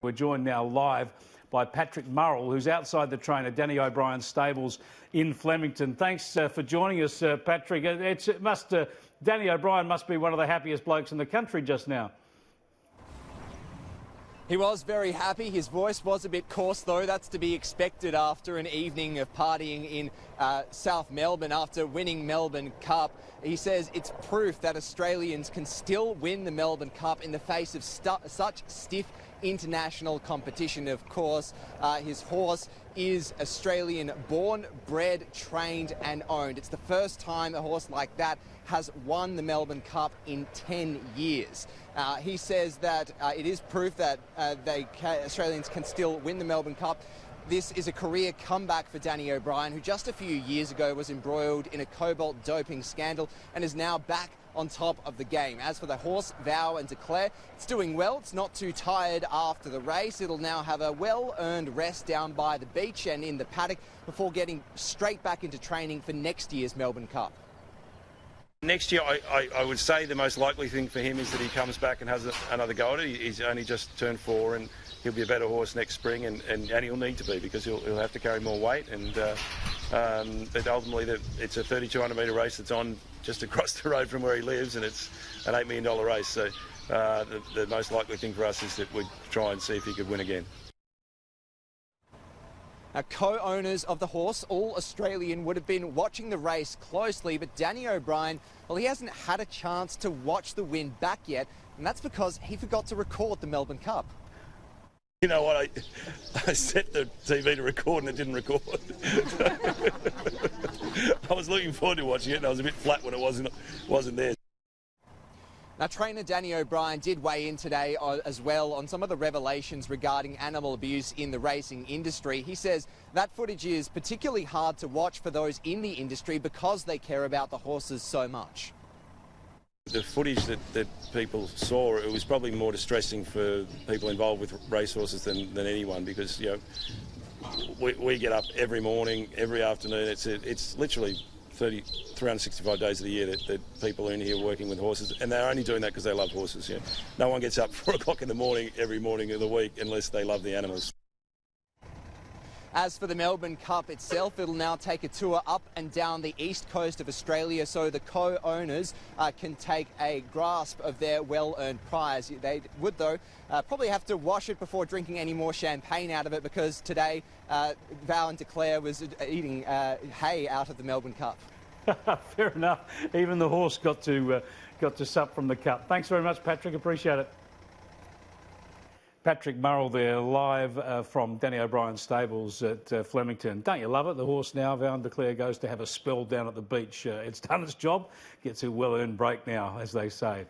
We're joined now live by Patrick Murrell, who's outside the trainer, Danny O'Brien's stables in Flemington. Thanks for joining us, Patrick. Danny O'Brien must be one of the happiest blokes in the country just now. He was very happy. His voice was a bit coarse, though. That's to be expected after an evening of partying in South Melbourne after winning Melbourne Cup. He says it's proof that Australians can still win the Melbourne Cup in the face of such stiff international competition. Of course, his horse is Australian born, bred, trained and owned. It's the first time a horse like that has won the Melbourne Cup in 10 years. He says that it is proof that Australians can still win the Melbourne Cup. This is a career comeback for Danny O'Brien, who just a few years ago was embroiled in a cobalt doping scandal and is now back on top of the game. As for the horse, Vow and Declare, it's doing well. It's not too tired after the race. It'll now have a well-earned rest down by the beach and in the paddock before getting straight back into training for next year's Melbourne Cup. Next year, I would say the most likely thing for him is that he comes back and has another go at it. He's only just turned 4 and he'll be a better horse next spring, and he'll need to be because he'll have to carry more weight. And ultimately, it's a 3,200 metre race that's on just across the road from where he lives, and it's an $8 million race. So the most likely thing for us is that we try and see if he could win again. Now, co-owners of the horse, all Australian, would have been watching the race closely, but Danny O'Brien, well, he hasn't had a chance to watch the win back yet, and that's because he forgot to record the Melbourne Cup. You know what, I set the TV to record and it didn't record. I was looking forward to watching it and I was a bit flat when it wasn't there. Now, trainer Danny O'Brien did weigh in today as well on some of the revelations regarding animal abuse in the racing industry. He says that footage is particularly hard to watch for those in the industry because they care about the horses so much. The footage that people saw, it was probably more distressing for people involved with racehorses than anyone, because we get up every morning, every afternoon. It's literally 365 days of the year that people are in here working with horses, and they're only doing that because they love horses. No one gets up 4 o'clock in the morning every morning of the week unless they love the animals. As for the Melbourne Cup itself, it'll now take a tour up and down the east coast of Australia so the co-owners can take a grasp of their well-earned prize. They would, though, probably have to wash it before drinking any more champagne out of it, because today Vow and Declare was eating hay out of the Melbourne Cup. Fair enough. Even the horse got to sup from the cup. Thanks very much, Patrick. Appreciate it. Patrick Murrell there, live from Danny O'Brien's stables at Flemington. Don't you love it? The horse now, Vow and Declare, goes to have a spell down at the beach. It's done its job, gets a well-earned break now, as they say.